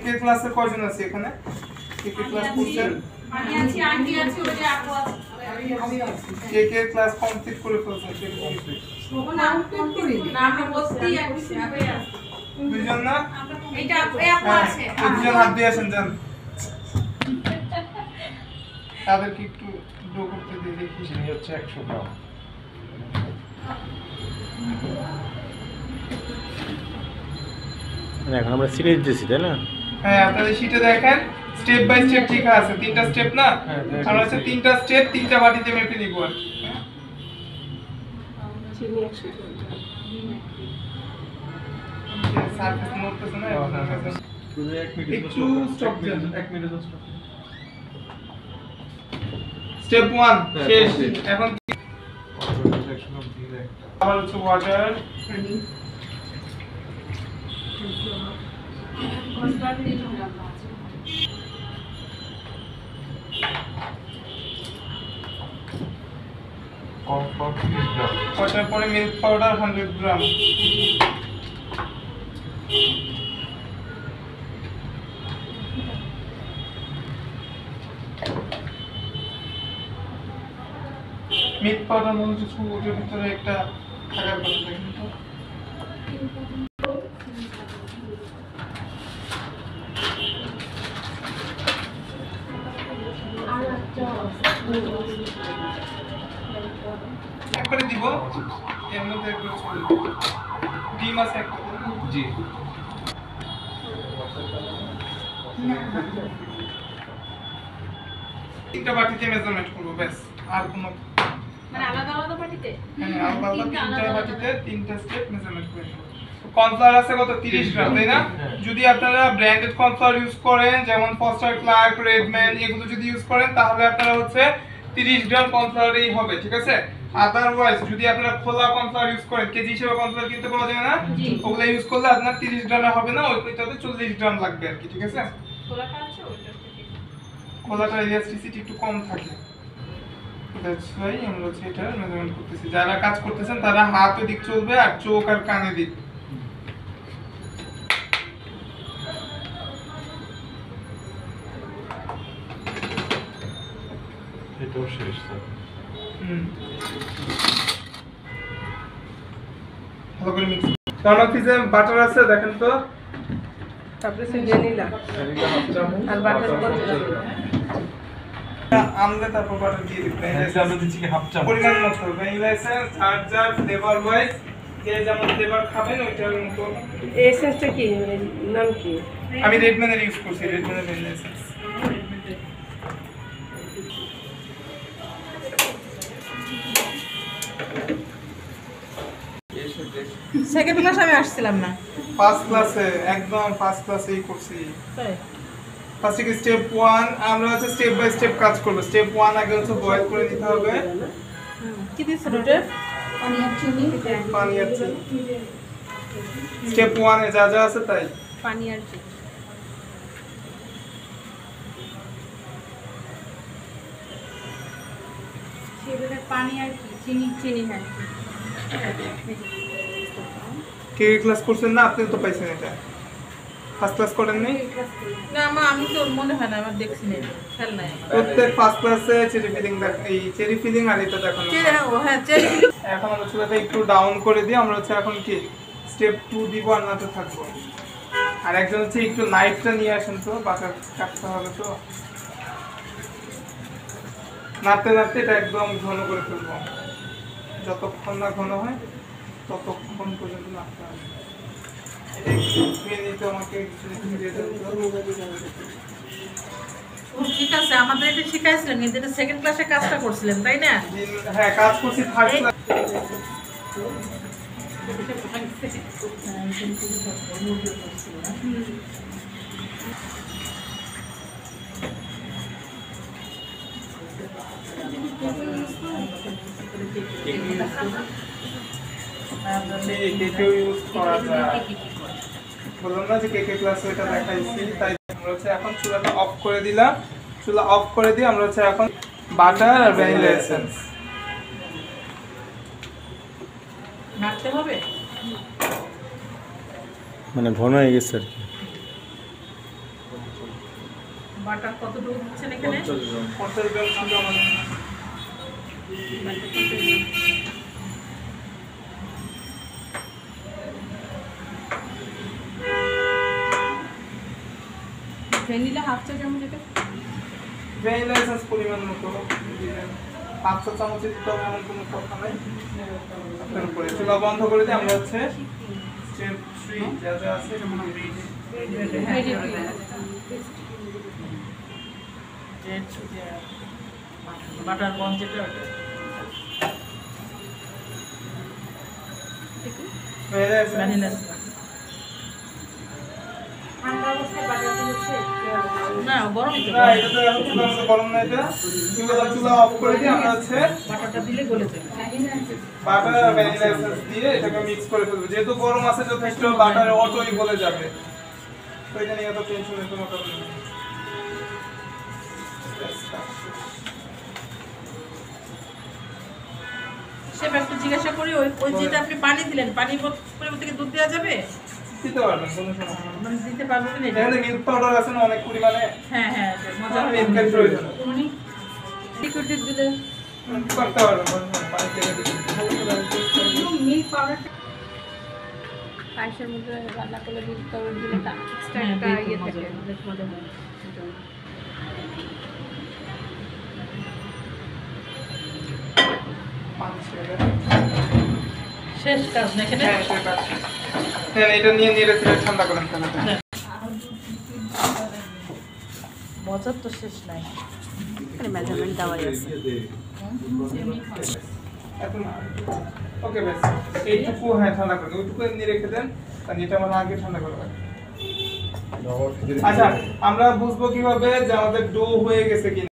কে ক্লাসে কয়জন আছে এখানে? কে ক্লাস করছেন? আমি আছি, আন্টি আছে, ওই যে আপু আছে। কে ক্লাস কমপ্লিট করে ফেলছেন? কে কমপ্লিট? না আমরা বসতি আছি, আপে আছে। দুইজন না? এটা আপু আছে। দুইজন হাত দিয়ে আসেন যান। তাদেরকে একটু ডো করতে দিয়ে দেখি। চিনি হচ্ছে 100 গ্রাম। এখন আমরা সিরিজ দিছি তাই না? হ্যাঁ আপনারা শীটে দেখেন স্টেপ বাই স্টেপ ঠিক আছে, তিনটা স্টেপ না? আমরা হচ্ছে তিনটা স্টেপ তিনটা বাটিতে মেপে নিব আর কি। সার্ফেস নড়তেছে না এখন একটু stop then. 1 minute stop. Step 1 শেষ। এখন সেকশন অফ দিলে একটা আবার হচ্ছে ওয়াটার কমফর্ট 30 গ্রাম। ওটার পরে মিল্ক পাউডার 100 গ্রাম। মিল্ক পাউডার মনে হচ্ছে ওটার ভিতরে একটা থাকার কথা দেখেন তো। একবারে দিব এর মধ্যে একটু ডিম আছে একটা। জি। তিনটা বাটিতে মেজারমেন্ট করব ব্যাস, আর কোনো মানে আলাদা আলাদা পার্টিতে? হ্যাঁ আলাদা তিনটা বাটিতে তিনটা স্টেপ মেজারমেন্ট করে নেব। কর্নফ্লাওয়ার আছে কত? 30 গ্রাম তাই না? যদি আপনারা ব্র্যান্ডেড কর্নফ্লাওয়ার ইউজ করেন যেমন ফস্টার ক্লার্ক, রেডম্যান এগুলো যদি ইউজ করেন তাহলে আপনারা হচ্ছে 30 গ্রাম কর্নফ্লাওয়ারই হবে, ঠিক আছে? আদারওয়াইজ যদি আপনারা খোলা কর্নফ্লাওয়ার ইউজ করেন, কেজি হিসেবে কর্নফ্লাওয়ার কিনতে পাওয়া যায় না? ওগুলো ইউজ করলে আপনার 30 গ্রামে হবে না, ওইটাতে 40 গ্রাম লাগবে আর কি, ঠিক আছে? খোলাটা আছে ওইটা থেকে। খোলাটা ইলাস্টিসিটি একটু কম থাকে। দ্যাটস ওয়াই আমরা হচ্ছে এটা মেজারমেন্ট করতেছি। যারা কাজ করতেছেন তারা হাত ওদিক চলবে আর চোখ আর কানে দিক। এটাও শেষ স্যার। ভালো করে মিক্স। কারণ ফিজে বাটার আছে দেখেন তো। তারপরে সে ভ্যানিলা আর বাটার আমরা তারপর বাটার দিয়ে দিই। আমরা দিচ্ছি কি হাফ চামচ। পরিমাণ মতো ভ্যানিলা এসেন্স আর যার ফ্লেভার ওয়াইজ যে যেমন ফ্লেভার খাবেন ওইটার মতো। এসেন্সটা কি নাম কি? আমি রেডম্যানের ইউজ করছি, রেডম্যানের ভ্যানিলা এসেন্স। সেকেন্ড ক্লাস আমি আসছিলাম না। ফার্স্ট ক্লাসে একদম ফার্স্ট ক্লাসেই করছি। তাই ফার্স্ট থেকে স্টেপ 1 আমরা হচ্ছে স্টেপ বাই স্টেপ কাজ করব। স্টেপ 1 আগে হচ্ছে বয়েল করে নিতে হবে। কি দিছ রুটে? পানি আর চিনি। স্টেপ 1 এ যা যা আছে তাই। পানি আর কি? সেগুলো পানি আর কি চিনি চিনি হয়। কে ক্লাস করছেন না? আপনি তো পাইছেন এটা। ফার্স্ট ক্লাস করেন নাই? না আমি তো মনে হয় না আমার দেখছি না, খেয়াল নাই। প্রত্যেক ফার্স্ট ক্লাসে চেরি ফিলিং এই চেরি ফিলিং আর এটা দেখানো। হ্যাঁ চেরি। এখন আমরা চুলাটা একটু ডাউন করে দিই। আমরা হচ্ছে এখন কি স্টেপ 2 দিব আর নাতে থাকবো। আর একজন হচ্ছে একটু নাইফটা নিয়ে আসেন তো, বাটার কাটতে হবে তো। নাড়তে নাড়তে এটা একদম ঘন করে ফেলবো। যতক্ষণ না ঘন হয় ততক্ষণ পর্যন্ত নাড়তে হবে। এটা একটু ধুয়ে নিতে আমাকে কিছু দিয়ে ঠিক আছে, আমাদের এটা শিখাইছিলেন কিন্তু এটা সেকেন্ড ক্লাসে কাজটা করছিলেন তাই না? হ্যাঁ কাজ করছি থার্ড ক্লাস। কেকেও ইউজ করা যায়। বললাম না যে কেকে ক্লাসে এটা দেখাইছি, তাই আমরা হচ্ছে এখন চুলাটা অফ করে দিলাম। চুলা অফ করে দিয়ে আমরা হচ্ছে এখন বাটার আর ভ্যানিলা এসেন্স নাড়তে হবে। মানে ঘন হয়ে গেছে আর কি। বাটার কতটুকু দিচ্ছেন এখানে? 50 গ্রাম ছিল আমাদের। বাটার 50 গ্রাম। ভ্যানিলা হাফ চা চামচ এটা ভ্যানিলা এসেন্স পরিমাণ মতো দিবেন। 5 চা চামচ দিতে হবে এমন কোনো কথা নাই। আপনার উপরে চুলা বন্ধ করে দিয়ে আমরা হচ্ছে স্টেপ 3 যা যা আছে যেমন বাটার বন যেটা ওটা। ভ্যানিলা এসেন্স ভ্যানিলা ঠান্ডা অবস্থায় বাটার দিলে না গরমই তো। না এটা তো এখন চুলার মধ্যে গরম না এটা চুলা অফ করে দিয়ে আমরা হচ্ছে বাটারটা দিলে গলে যাবে। বাটার আর ভ্যানিলা এসেন্স দিয়ে এটাকে মিক্স করে ফেলবো যেহেতু গরম আছে যথেষ্ট বাটার অটোই গলে যাবে তো এটা নিয়ে এত টেনশনের কোনো কারণ নেই শেফ একটু জিজ্ঞাসা করি ওই ওই যেটা আপনি পানি দিলেন পানির পরিবর্তে কি দুধ দেওয়া যাবে? দিতে পারবেন কোনো সমস্যা নেই মানে দিতে পারবো কিনা এটা? এখানে মিল্ক পাউডার আছে না অনেক পরিমাণে হ্যাঁ হ্যাঁ মজা হবে। মিল্কের প্রয়োজন লিকুইড দিলে করতে পারবেন কোনো সমস্যা নেই, পানি থেকে দিতে মিল্ক পাউডারটা পায়েসের মধ্যে রান্না করলে মিল্ক পাউডার দিলে তা এক্সট্রা হ্যাঁ, একটা বেশ ইয়ে মজা থাকে হয়। বেশ মজা হয় পানি ছেড়ে শেষ কাজ না এখানে? হ্যাঁ সেটা হ্যাঁ এটা নিয়ে নেড়ে চেড়ে ঠান্ডা করেন তাহলে হ্যাঁ। মজার তো শেষ নাই। মেজারমেন্ট দেওয়াই আছে এত না ওকে বেশ এইটুকু হ্যাঁ ঠান্ডা করে ওইটুকু এমনি রেখে দেন কারণ এটা আমার আগে ঠান্ডা করে রাখেন আচ্ছা আমরা বুঝবো কিভাবে যে আমাদের ডো হয়ে গেছে কিনা